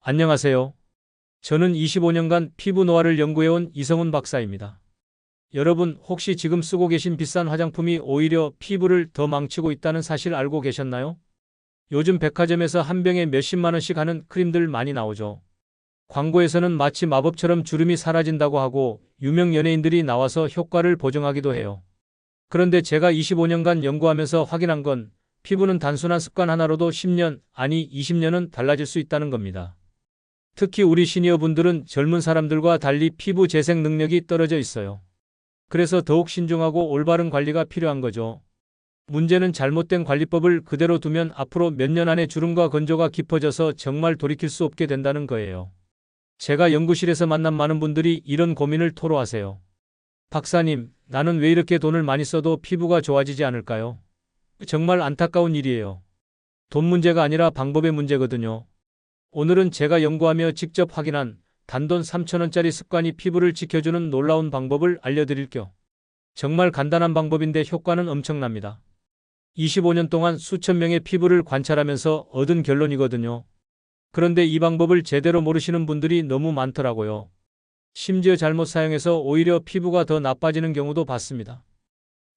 안녕하세요. 저는 25년간 피부 노화를 연구해온 이성훈 박사입니다. 여러분, 혹시 지금 쓰고 계신 비싼 화장품이 오히려 피부를 더 망치고 있다는 사실 알고 계셨나요? 요즘 백화점에서 한 병에 몇십만 원씩 하는 크림들 많이 나오죠. 광고에서는 마치 마법처럼 주름이 사라진다고 하고 유명 연예인들이 나와서 효과를 보증하기도 해요. 그런데 제가 25년간 연구하면서 확인한 건 피부는 단순한 습관 하나로도 10년, 아니 20년은 달라질 수 있다는 겁니다. 특히 우리 시니어분들은 젊은 사람들과 달리 피부 재생 능력이 떨어져 있어요. 그래서 더욱 신중하고 올바른 관리가 필요한 거죠. 문제는 잘못된 관리법을 그대로 두면 앞으로 몇 년 안에 주름과 건조가 깊어져서 정말 돌이킬 수 없게 된다는 거예요. 제가 연구실에서 만난 많은 분들이 이런 고민을 토로하세요. 박사님, 나는 왜 이렇게 돈을 많이 써도 피부가 좋아지지 않을까요? 정말 안타까운 일이에요. 돈 문제가 아니라 방법의 문제거든요. 오늘은 제가 연구하며 직접 확인한 단돈 3,000원짜리 습관이 피부를 지켜주는 놀라운 방법을 알려드릴게요. 정말 간단한 방법인데 효과는 엄청납니다. 25년 동안 수천 명의 피부를 관찰하면서 얻은 결론이거든요. 그런데 이 방법을 제대로 모르시는 분들이 너무 많더라고요. 심지어 잘못 사용해서 오히려 피부가 더 나빠지는 경우도 봤습니다.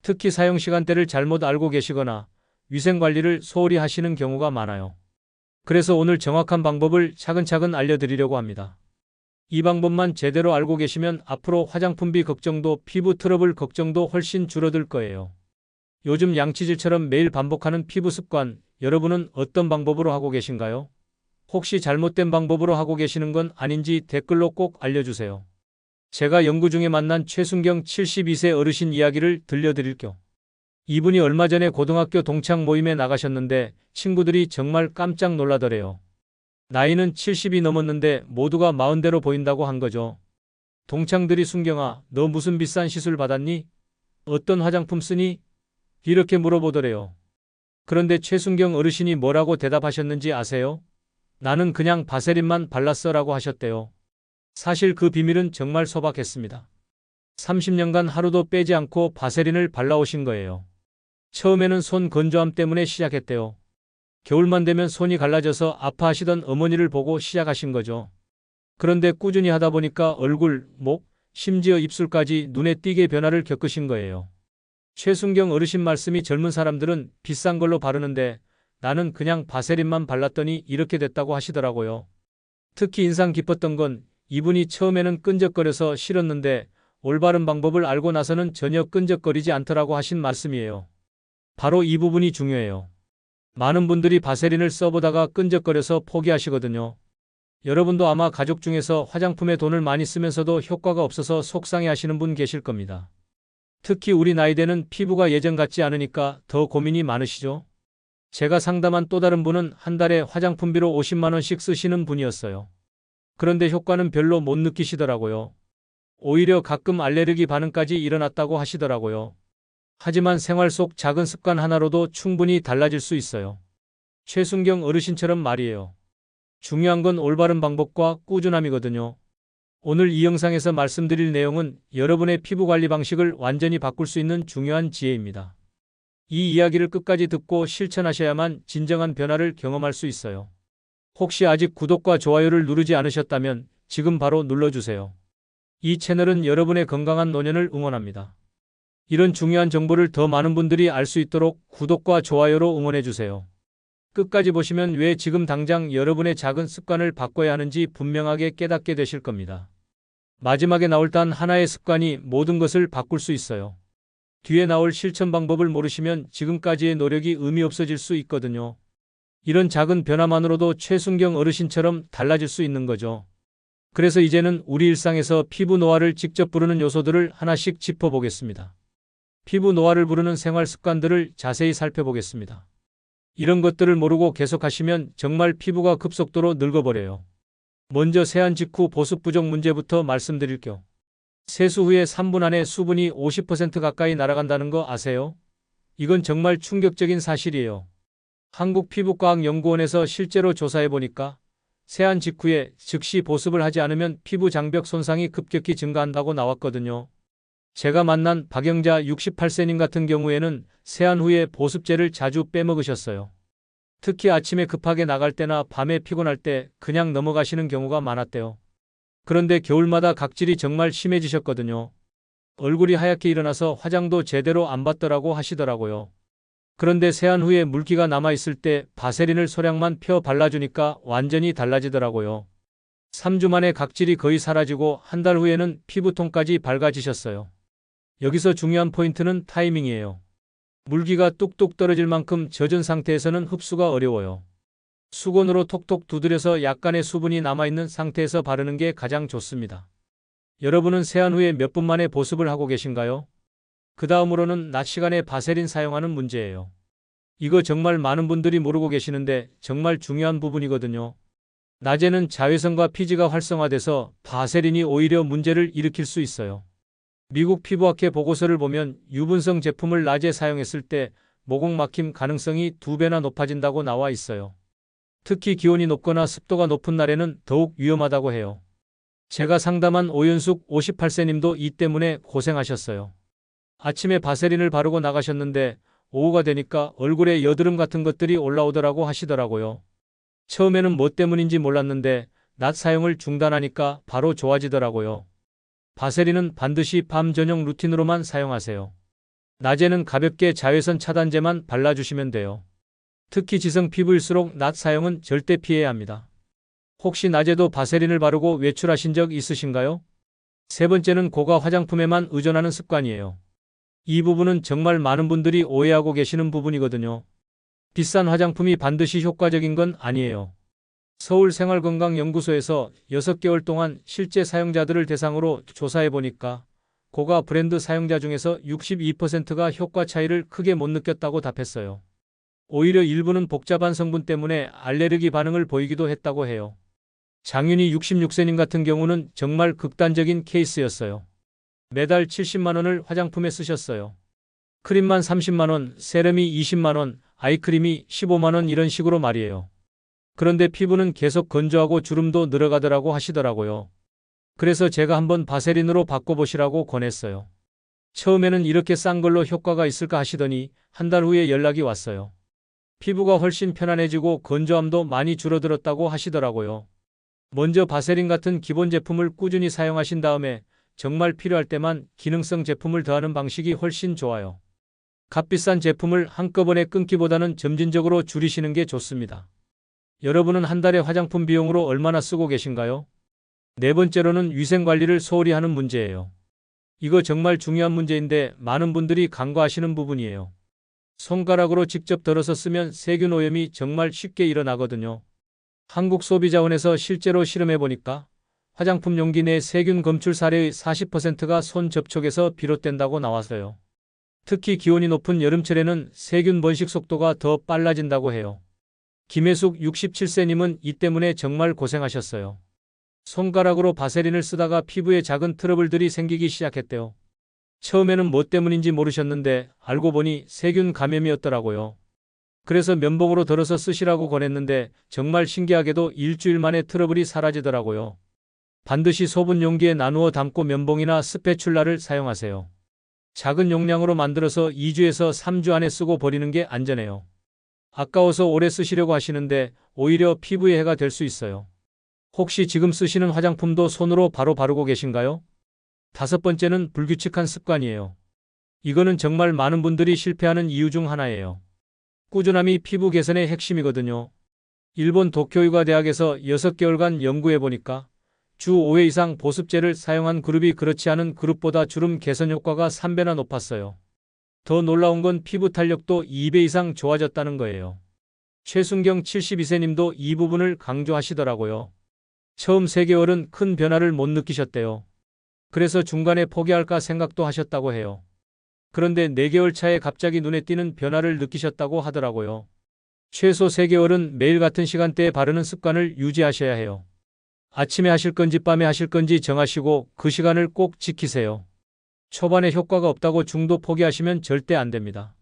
특히 사용 시간대를 잘못 알고 계시거나 위생관리를 소홀히 하시는 경우가 많아요. 그래서 오늘 정확한 방법을 차근차근 알려드리려고 합니다. 이 방법만 제대로 알고 계시면 앞으로 화장품비 걱정도 피부 트러블 걱정도 훨씬 줄어들 거예요. 요즘 양치질처럼 매일 반복하는 피부 습관, 여러분은 어떤 방법으로 하고 계신가요? 혹시 잘못된 방법으로 하고 계시는 건 아닌지 댓글로 꼭 알려주세요. 제가 연구 중에 만난 최순경 72세 어르신 이야기를 들려드릴게요. 이분이 얼마 전에 고등학교 동창 모임에 나가셨는데 친구들이 정말 깜짝 놀라더래요. 나이는 70이 넘었는데 모두가 40대로 보인다고 한 거죠. 동창들이 순경아, 너 무슨 비싼 시술 받았니? 어떤 화장품 쓰니? 이렇게 물어보더래요. 그런데 최순경 어르신이 뭐라고 대답하셨는지 아세요? 나는 그냥 바세린만 발랐어 라고 하셨대요. 사실 그 비밀은 정말 소박했습니다. 30년간 하루도 빼지 않고 바세린을 발라오신 거예요. 처음에는 손 건조함 때문에 시작했대요. 겨울만 되면 손이 갈라져서 아파하시던 어머니를 보고 시작하신 거죠. 그런데 꾸준히 하다 보니까 얼굴, 목, 심지어 입술까지 눈에 띄게 변화를 겪으신 거예요. 최순경 어르신 말씀이 젊은 사람들은 비싼 걸로 바르는데 나는 그냥 바세린만 발랐더니 이렇게 됐다고 하시더라고요. 특히 인상 깊었던 건 이분이 처음에는 끈적거려서 싫었는데 올바른 방법을 알고 나서는 전혀 끈적거리지 않더라고 하신 말씀이에요. 바로 이 부분이 중요해요. 많은 분들이 바세린을 써보다가 끈적거려서 포기하시거든요. 여러분도 아마 가족 중에서 화장품에 돈을 많이 쓰면서도 효과가 없어서 속상해하시는 분 계실 겁니다. 특히 우리 나이대는 피부가 예전 같지 않으니까 더 고민이 많으시죠? 제가 상담한 또 다른 분은 한 달에 화장품비로 50만 원씩 쓰시는 분이었어요. 그런데 효과는 별로 못 느끼시더라고요. 오히려 가끔 알레르기 반응까지 일어났다고 하시더라고요. 하지만 생활 속 작은 습관 하나로도 충분히 달라질 수 있어요. 최순경 어르신처럼 말이에요. 중요한 건 올바른 방법과 꾸준함이거든요. 오늘 이 영상에서 말씀드릴 내용은 여러분의 피부 관리 방식을 완전히 바꿀 수 있는 중요한 지혜입니다. 이 이야기를 끝까지 듣고 실천하셔야만 진정한 변화를 경험할 수 있어요. 혹시 아직 구독과 좋아요를 누르지 않으셨다면 지금 바로 눌러주세요. 이 채널은 여러분의 건강한 노년을 응원합니다. 이런 중요한 정보를 더 많은 분들이 알 수 있도록 구독과 좋아요로 응원해주세요. 끝까지 보시면 왜 지금 당장 여러분의 작은 습관을 바꿔야 하는지 분명하게 깨닫게 되실 겁니다. 마지막에 나올 단 하나의 습관이 모든 것을 바꿀 수 있어요. 뒤에 나올 실천 방법을 모르시면 지금까지의 노력이 의미 없어질 수 있거든요. 이런 작은 변화만으로도 최순경 어르신처럼 달라질 수 있는 거죠. 그래서 이제는 우리 일상에서 피부 노화를 직접 부르는 요소들을 하나씩 짚어보겠습니다. 피부 노화를 부르는 생활 습관들을 자세히 살펴보겠습니다. 이런 것들을 모르고 계속하시면 정말 피부가 급속도로 늙어버려요. 먼저 세안 직후 보습 부족 문제부터 말씀드릴게요. 세수 후에 3분 안에 수분이 50% 가까이 날아간다는 거 아세요? 이건 정말 충격적인 사실이에요. 한국피부과학연구원에서 실제로 조사해보니까 세안 직후에 즉시 보습을 하지 않으면 피부 장벽 손상이 급격히 증가한다고 나왔거든요. 제가 만난 박영자 68세님 같은 경우에는 세안 후에 보습제를 자주 빼먹으셨어요. 특히 아침에 급하게 나갈 때나 밤에 피곤할 때 그냥 넘어가시는 경우가 많았대요. 그런데 겨울마다 각질이 정말 심해지셨거든요. 얼굴이 하얗게 일어나서 화장도 제대로 안 받더라고 하시더라고요. 그런데 세안 후에 물기가 남아있을 때 바세린을 소량만 펴 발라주니까 완전히 달라지더라고요. 3주 만에 각질이 거의 사라지고 한 달 후에는 피부톤까지 밝아지셨어요. 여기서 중요한 포인트는 타이밍이에요. 물기가 뚝뚝 떨어질 만큼 젖은 상태에서는 흡수가 어려워요. 수건으로 톡톡 두드려서 약간의 수분이 남아있는 상태에서 바르는 게 가장 좋습니다. 여러분은 세안 후에 몇 분 만에 보습을 하고 계신가요? 그 다음으로는 낮 시간에 바세린 사용하는 문제예요. 이거 정말 많은 분들이 모르고 계시는데 정말 중요한 부분이거든요. 낮에는 자외선과 피지가 활성화돼서 바세린이 오히려 문제를 일으킬 수 있어요. 미국 피부학회 보고서를 보면 유분성 제품을 낮에 사용했을 때 모공 막힘 가능성이 2배나 높아진다고 나와 있어요. 특히 기온이 높거나 습도가 높은 날에는 더욱 위험하다고 해요. 제가 상담한 오연숙 58세님도 이 때문에 고생하셨어요. 아침에 바세린을 바르고 나가셨는데 오후가 되니까 얼굴에 여드름 같은 것들이 올라오더라고 하시더라고요. 처음에는 뭐 때문인지 몰랐는데 낮 사용을 중단하니까 바로 좋아지더라고요. 바세린은 반드시 밤 저녁 루틴으로만 사용하세요. 낮에는 가볍게 자외선 차단제만 발라주시면 돼요. 특히 지성 피부일수록 낮 사용은 절대 피해야 합니다. 혹시 낮에도 바세린을 바르고 외출하신 적 있으신가요? 세 번째는 고가 화장품에만 의존하는 습관이에요. 이 부분은 정말 많은 분들이 오해하고 계시는 부분이거든요. 비싼 화장품이 반드시 효과적인 건 아니에요. 서울생활건강연구소에서 6개월 동안 실제 사용자들을 대상으로 조사해 보니까 고가 브랜드 사용자 중에서 62%가 효과 차이를 크게 못 느꼈다고 답했어요. 오히려 일부는 복잡한 성분 때문에 알레르기 반응을 보이기도 했다고 해요. 장윤희 66세님 같은 경우는 정말 극단적인 케이스였어요. 매달 70만 원을 화장품에 쓰셨어요. 크림만 30만 원, 세럼이 20만 원, 아이크림이 15만 원 이런 식으로 말이에요. 그런데 피부는 계속 건조하고 주름도 늘어가더라고 하시더라고요. 그래서 제가 한번 바세린으로 바꿔보시라고 권했어요. 처음에는 이렇게 싼 걸로 효과가 있을까 하시더니 한 달 후에 연락이 왔어요. 피부가 훨씬 편안해지고 건조함도 많이 줄어들었다고 하시더라고요. 먼저 바세린 같은 기본 제품을 꾸준히 사용하신 다음에 정말 필요할 때만 기능성 제품을 더하는 방식이 훨씬 좋아요. 값비싼 제품을 한꺼번에 끊기보다는 점진적으로 줄이시는 게 좋습니다. 여러분은 한 달에 화장품 비용으로 얼마나 쓰고 계신가요? 네 번째로는 위생관리를 소홀히 하는 문제예요. 이거 정말 중요한 문제인데 많은 분들이 간과하시는 부분이에요. 손가락으로 직접 덜어서 쓰면 세균 오염이 정말 쉽게 일어나거든요. 한국소비자원에서 실제로 실험해보니까 화장품 용기 내 세균 검출 사례의 40%가 손 접촉에서 비롯된다고 나왔어요. 특히 기온이 높은 여름철에는 세균 번식 속도가 더 빨라진다고 해요. 김혜숙 67세님은 이 때문에 정말 고생하셨어요. 손가락으로 바세린을 쓰다가 피부에 작은 트러블들이 생기기 시작했대요. 처음에는 뭐 때문인지 모르셨는데 알고 보니 세균 감염이었더라고요. 그래서 면봉으로 덜어서 쓰시라고 권했는데 정말 신기하게도 일주일 만에 트러블이 사라지더라고요. 반드시 소분 용기에 나누어 담고 면봉이나 스패츌라를 사용하세요. 작은 용량으로 만들어서 2주에서 3주 안에 쓰고 버리는 게 안전해요. 아까워서 오래 쓰시려고 하시는데 오히려 피부에 해가 될 수 있어요. 혹시 지금 쓰시는 화장품도 손으로 바로 바르고 계신가요? 다섯 번째는 불규칙한 습관이에요. 이거는 정말 많은 분들이 실패하는 이유 중 하나예요. 꾸준함이 피부 개선의 핵심이거든요. 일본 도쿄의과 대학에서 6개월간 연구해보니까 주 5회 이상 보습제를 사용한 그룹이 그렇지 않은 그룹보다 주름 개선 효과가 3배나 높았어요. 더 놀라운 건 피부 탄력도 2배 이상 좋아졌다는 거예요. 최순경 72세님도 이 부분을 강조하시더라고요. 처음 3개월은 큰 변화를 못 느끼셨대요. 그래서 중간에 포기할까 생각도 하셨다고 해요. 그런데 4개월 차에 갑자기 눈에 띄는 변화를 느끼셨다고 하더라고요. 최소 3개월은 매일 같은 시간대에 바르는 습관을 유지하셔야 해요. 아침에 하실 건지 밤에 하실 건지 정하시고 그 시간을 꼭 지키세요. 초반에 효과가 없다고 중도 포기하시면 절대 안 됩니다.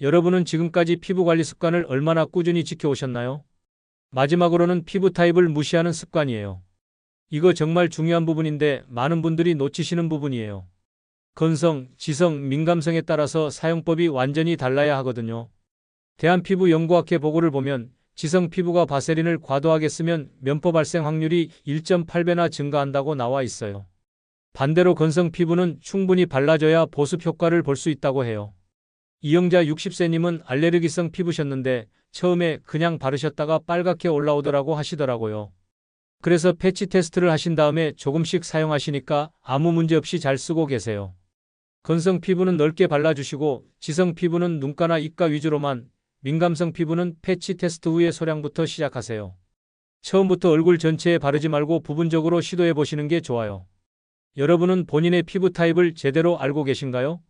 여러분은 지금까지 피부 관리 습관을 얼마나 꾸준히 지켜오셨나요? 마지막으로는 피부 타입을 무시하는 습관이에요. 이거 정말 중요한 부분인데 많은 분들이 놓치시는 부분이에요. 건성, 지성, 민감성에 따라서 사용법이 완전히 달라야 하거든요. 대한피부연구학회 보고를 보면 지성 피부가 바세린을 과도하게 쓰면 면포 발생 확률이 1.8배나 증가한다고 나와 있어요. 반대로 건성 피부는 충분히 발라줘야 보습 효과를 볼 수 있다고 해요. 이영자 60세님은 알레르기성 피부셨는데 처음에 그냥 바르셨다가 빨갛게 올라오더라고 하시더라고요. 그래서 패치 테스트를 하신 다음에 조금씩 사용하시니까 아무 문제 없이 잘 쓰고 계세요. 건성 피부는 넓게 발라주시고 지성 피부는 눈가나 입가 위주로만, 민감성 피부는 패치 테스트 후에 소량부터 시작하세요. 처음부터 얼굴 전체에 바르지 말고 부분적으로 시도해 보시는 게 좋아요. 여러분은 본인의 피부 타입을 제대로 알고 계신가요?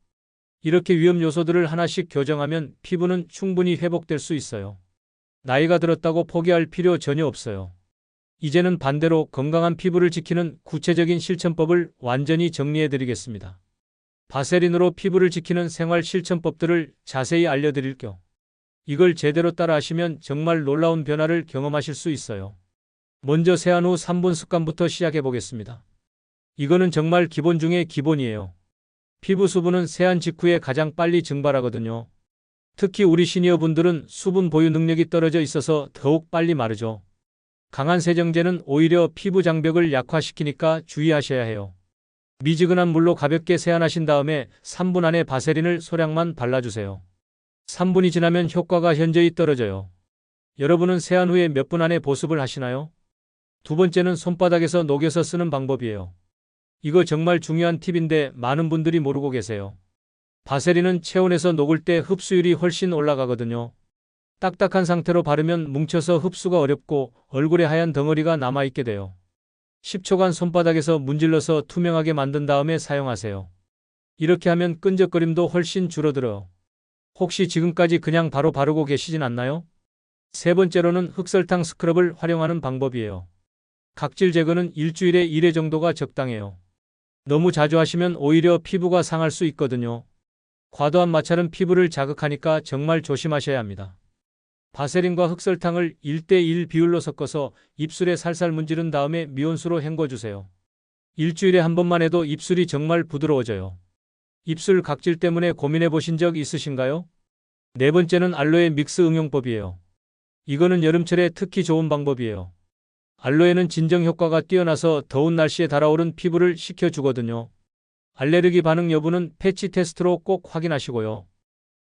이렇게 위험 요소들을 하나씩 교정하면 피부는 충분히 회복될 수 있어요. 나이가 들었다고 포기할 필요 전혀 없어요. 이제는 반대로 건강한 피부를 지키는 구체적인 실천법을 완전히 정리해 드리겠습니다. 바세린으로 피부를 지키는 생활 실천법들을 자세히 알려드릴게요. 이걸 제대로 따라하시면 정말 놀라운 변화를 경험하실 수 있어요. 먼저 세안 후 3분 습관부터 시작해 보겠습니다. 이거는 정말 기본 중에 기본이에요. 피부 수분은 세안 직후에 가장 빨리 증발하거든요. 특히 우리 시니어분들은 수분 보유 능력이 떨어져 있어서 더욱 빨리 마르죠. 강한 세정제는 오히려 피부 장벽을 약화시키니까 주의하셔야 해요. 미지근한 물로 가볍게 세안하신 다음에 3분 안에 바세린을 소량만 발라주세요. 3분이 지나면 효과가 현저히 떨어져요. 여러분은 세안 후에 몇 분 안에 보습을 하시나요? 두 번째는 손바닥에서 녹여서 쓰는 방법이에요. 이거 정말 중요한 팁인데 많은 분들이 모르고 계세요. 바세린은 체온에서 녹을 때 흡수율이 훨씬 올라가거든요. 딱딱한 상태로 바르면 뭉쳐서 흡수가 어렵고 얼굴에 하얀 덩어리가 남아있게 돼요. 10초간 손바닥에서 문질러서 투명하게 만든 다음에 사용하세요. 이렇게 하면 끈적거림도 훨씬 줄어들어요. 혹시 지금까지 그냥 바로 바르고 계시진 않나요? 세 번째로는 흑설탕 스크럽을 활용하는 방법이에요. 각질 제거는 일주일에 1회 정도가 적당해요. 너무 자주 하시면 오히려 피부가 상할 수 있거든요. 과도한 마찰은 피부를 자극하니까 정말 조심하셔야 합니다. 바세린과 흑설탕을 1:1 비율로 섞어서 입술에 살살 문지른 다음에 미온수로 헹궈주세요. 일주일에 한 번만 해도 입술이 정말 부드러워져요. 입술 각질 때문에 고민해 보신 적 있으신가요? 네 번째는 알로에 믹스 응용법이에요. 이거는 여름철에 특히 좋은 방법이에요. 알로에는 진정 효과가 뛰어나서 더운 날씨에 달아오른 피부를 식혀주거든요. 알레르기 반응 여부는 패치 테스트로 꼭 확인하시고요.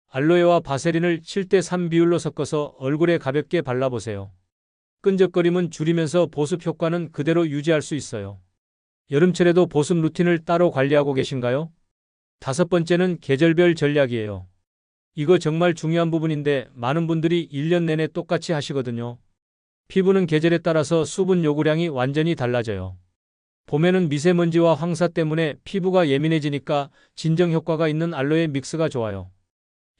알로에와 바세린을 7:3 비율로 섞어서 얼굴에 가볍게 발라보세요. 끈적거림은 줄이면서 보습 효과는 그대로 유지할 수 있어요. 여름철에도 보습 루틴을 따로 관리하고 계신가요? 다섯 번째는 계절별 전략이에요. 이거 정말 중요한 부분인데 많은 분들이 1년 내내 똑같이 하시거든요. 피부는 계절에 따라서 수분 요구량이 완전히 달라져요. 봄에는 미세먼지와 황사 때문에 피부가 예민해지니까 진정 효과가 있는 알로에 믹스가 좋아요.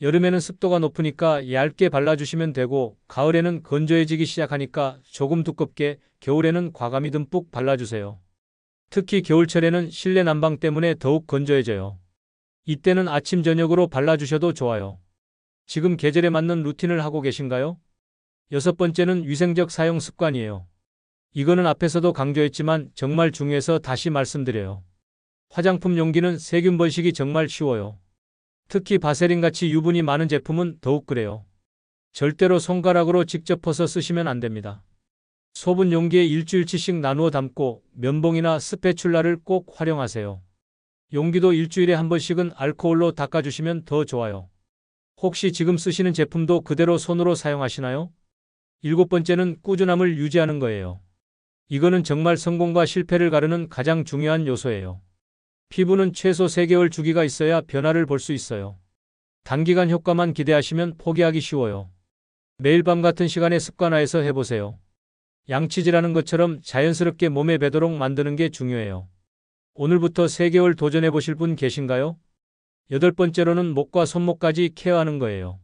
여름에는 습도가 높으니까 얇게 발라주시면 되고 가을에는 건조해지기 시작하니까 조금 두껍게, 겨울에는 과감히 듬뿍 발라주세요. 특히 겨울철에는 실내 난방 때문에 더욱 건조해져요. 이때는 아침 저녁으로 발라주셔도 좋아요. 지금 계절에 맞는 루틴을 하고 계신가요? 여섯 번째는 위생적 사용 습관이에요. 이거는 앞에서도 강조했지만 정말 중요해서 다시 말씀드려요. 화장품 용기는 세균 번식이 정말 쉬워요. 특히 바세린같이 유분이 많은 제품은 더욱 그래요. 절대로 손가락으로 직접 퍼서 쓰시면 안 됩니다. 소분 용기에 일주일치씩 나누어 담고 면봉이나 스패츌라를 꼭 활용하세요. 용기도 일주일에 한 번씩은 알코올로 닦아주시면 더 좋아요. 혹시 지금 쓰시는 제품도 그대로 손으로 사용하시나요? 일곱 번째는 꾸준함을 유지하는 거예요. 이거는 정말 성공과 실패를 가르는 가장 중요한 요소예요. 피부는 최소 3개월 주기가 있어야 변화를 볼 수 있어요. 단기간 효과만 기대하시면 포기하기 쉬워요. 매일 밤 같은 시간에 습관화해서 해보세요. 양치질하는 것처럼 자연스럽게 몸에 배도록 만드는 게 중요해요. 오늘부터 3개월 도전해 보실 분 계신가요? 여덟 번째로는 목과 손목까지 케어하는 거예요.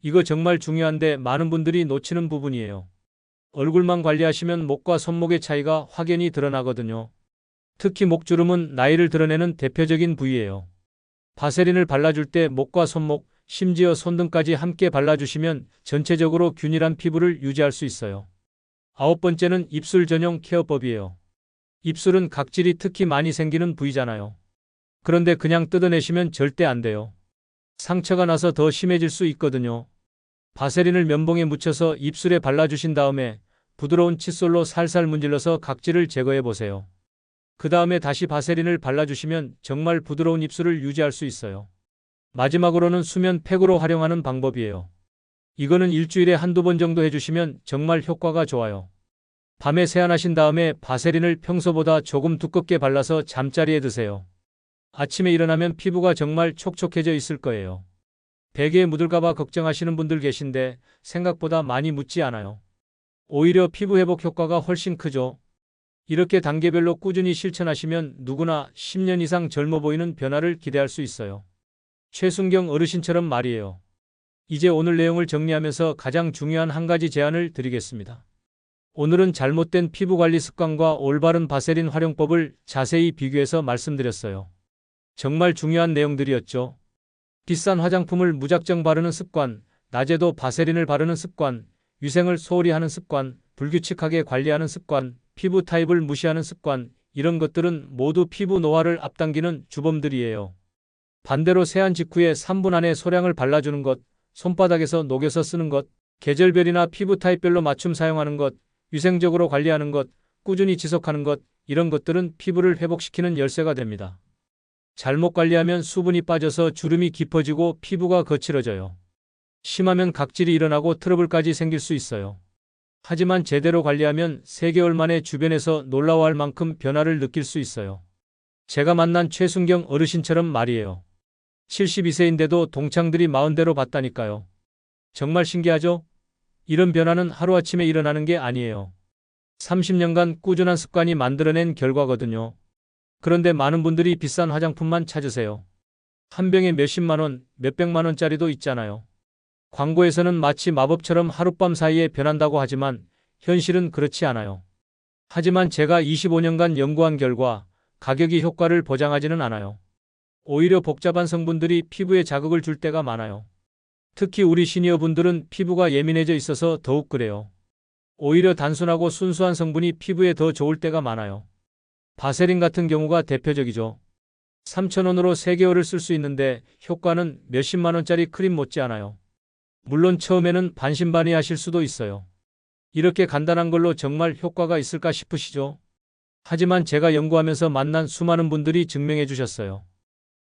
이거 정말 중요한데 많은 분들이 놓치는 부분이에요. 얼굴만 관리하시면 목과 손목의 차이가 확연히 드러나거든요. 특히 목주름은 나이를 드러내는 대표적인 부위예요. 바세린을 발라줄 때 목과 손목, 심지어 손등까지 함께 발라주시면 전체적으로 균일한 피부를 유지할 수 있어요. 아홉 번째는 입술 전용 케어법이에요. 입술은 각질이 특히 많이 생기는 부위잖아요. 그런데 그냥 뜯어내시면 절대 안 돼요. 상처가 나서 더 심해질 수 있거든요. 바세린을 면봉에 묻혀서 입술에 발라주신 다음에 부드러운 칫솔로 살살 문질러서 각질을 제거해 보세요. 그 다음에 다시 바세린을 발라주시면 정말 부드러운 입술을 유지할 수 있어요. 마지막으로는 수면 팩으로 활용하는 방법이에요. 이거는 일주일에 한두 번 정도 해주시면 정말 효과가 좋아요. 밤에 세안하신 다음에 바세린을 평소보다 조금 두껍게 발라서 잠자리에 드세요. 아침에 일어나면 피부가 정말 촉촉해져 있을 거예요. 베개에 묻을까봐 걱정하시는 분들 계신데 생각보다 많이 묻지 않아요. 오히려 피부 회복 효과가 훨씬 크죠. 이렇게 단계별로 꾸준히 실천하시면 누구나 10년 이상 젊어 보이는 변화를 기대할 수 있어요. 최순경 어르신처럼 말이에요. 이제 오늘 내용을 정리하면서 가장 중요한 한 가지 제안을 드리겠습니다. 오늘은 잘못된 피부 관리 습관과 올바른 바세린 활용법을 자세히 비교해서 말씀드렸어요. 정말 중요한 내용들이었죠. 비싼 화장품을 무작정 바르는 습관, 낮에도 바세린을 바르는 습관, 위생을 소홀히 하는 습관, 불규칙하게 관리하는 습관, 피부 타입을 무시하는 습관, 이런 것들은 모두 피부 노화를 앞당기는 주범들이에요. 반대로 세안 직후에 3분 안에 소량을 발라주는 것, 손바닥에서 녹여서 쓰는 것, 계절별이나 피부 타입별로 맞춤 사용하는 것, 위생적으로 관리하는 것, 꾸준히 지속하는 것, 이런 것들은 피부를 회복시키는 열쇠가 됩니다. 잘못 관리하면 수분이 빠져서 주름이 깊어지고 피부가 거칠어져요. 심하면 각질이 일어나고 트러블까지 생길 수 있어요. 하지만 제대로 관리하면 3개월 만에 주변에서 놀라워할 만큼 변화를 느낄 수 있어요. 제가 만난 최순경 어르신처럼 말이에요. 72세인데도 동창들이 40대로 봤다니까요. 정말 신기하죠? 이런 변화는 하루아침에 일어나는 게 아니에요. 30년간 꾸준한 습관이 만들어낸 결과거든요. 그런데 많은 분들이 비싼 화장품만 찾으세요. 한 병에 몇십만 원, 몇백만 원짜리도 있잖아요. 광고에서는 마치 마법처럼 하룻밤 사이에 변한다고 하지만 현실은 그렇지 않아요. 하지만 제가 25년간 연구한 결과 가격이 효과를 보장하지는 않아요. 오히려 복잡한 성분들이 피부에 자극을 줄 때가 많아요. 특히 우리 시니어분들은 피부가 예민해져 있어서 더욱 그래요. 오히려 단순하고 순수한 성분이 피부에 더 좋을 때가 많아요. 바세린 같은 경우가 대표적이죠. 3,000원으로 3개월을 쓸 수 있는데 효과는 몇십만 원짜리 크림 못지않아요. 물론 처음에는 반신반의하실 수도 있어요. 이렇게 간단한 걸로 정말 효과가 있을까 싶으시죠? 하지만 제가 연구하면서 만난 수많은 분들이 증명해 주셨어요.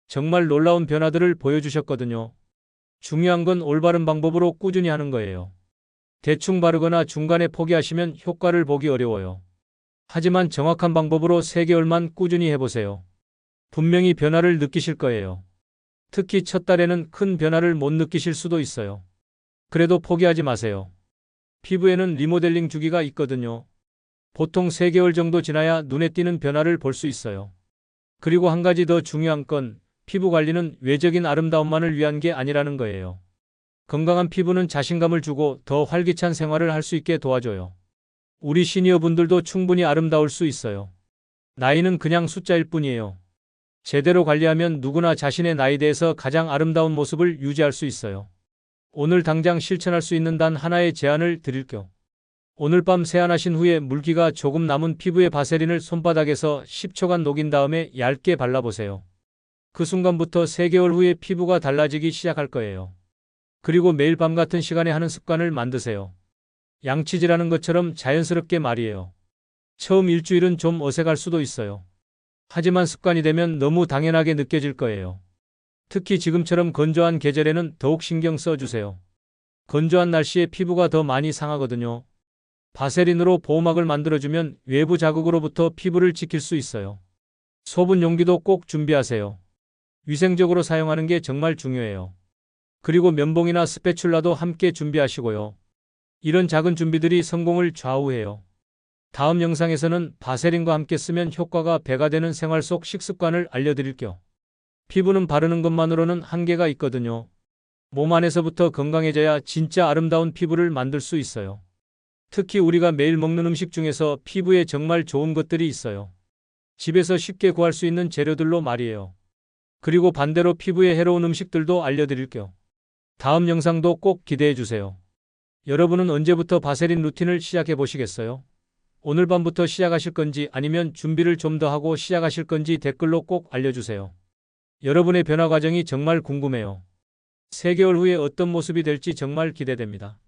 정말 놀라운 변화들을 보여주셨거든요. 중요한 건 올바른 방법으로 꾸준히 하는 거예요. 대충 바르거나 중간에 포기하시면 효과를 보기 어려워요. 하지만 정확한 방법으로 3개월만 꾸준히 해보세요. 분명히 변화를 느끼실 거예요. 특히 첫 달에는 큰 변화를 못 느끼실 수도 있어요. 그래도 포기하지 마세요. 피부에는 리모델링 주기가 있거든요. 보통 3개월 정도 지나야 눈에 띄는 변화를 볼 수 있어요. 그리고 한 가지 더 중요한 건 피부 관리는 외적인 아름다움만을 위한 게 아니라는 거예요. 건강한 피부는 자신감을 주고 더 활기찬 생활을 할 수 있게 도와줘요. 우리 시니어분들도 충분히 아름다울 수 있어요. 나이는 그냥 숫자일 뿐이에요. 제대로 관리하면 누구나 자신의 나이대에서 가장 아름다운 모습을 유지할 수 있어요. 오늘 당장 실천할 수 있는 단 하나의 제안을 드릴게요. 오늘 밤 세안하신 후에 물기가 조금 남은 피부에 바세린을 손바닥에서 10초간 녹인 다음에 얇게 발라보세요. 그 순간부터 3개월 후에 피부가 달라지기 시작할 거예요. 그리고 매일 밤 같은 시간에 하는 습관을 만드세요. 양치질하는 것처럼 자연스럽게 말이에요. 처음 일주일은 좀 어색할 수도 있어요. 하지만 습관이 되면 너무 당연하게 느껴질 거예요. 특히 지금처럼 건조한 계절에는 더욱 신경 써주세요. 건조한 날씨에 피부가 더 많이 상하거든요. 바세린으로 보호막을 만들어주면 외부 자극으로부터 피부를 지킬 수 있어요. 소분 용기도 꼭 준비하세요. 위생적으로 사용하는 게 정말 중요해요. 그리고 면봉이나 스패츌라도 함께 준비하시고요. 이런 작은 준비들이 성공을 좌우해요. 다음 영상에서는 바세린과 함께 쓰면 효과가 배가 되는 생활 속 식습관을 알려드릴게요. 피부는 바르는 것만으로는 한계가 있거든요. 몸 안에서부터 건강해져야 진짜 아름다운 피부를 만들 수 있어요. 특히 우리가 매일 먹는 음식 중에서 피부에 정말 좋은 것들이 있어요. 집에서 쉽게 구할 수 있는 재료들로 말이에요. 그리고 반대로 피부에 해로운 음식들도 알려드릴게요. 다음 영상도 꼭 기대해 주세요. 여러분은 언제부터 바세린 루틴을 시작해 보시겠어요? 오늘 밤부터 시작하실 건지 아니면 준비를 좀 더 하고 시작하실 건지 댓글로 꼭 알려주세요. 여러분의 변화 과정이 정말 궁금해요. 3개월 후에 어떤 모습이 될지 정말 기대됩니다.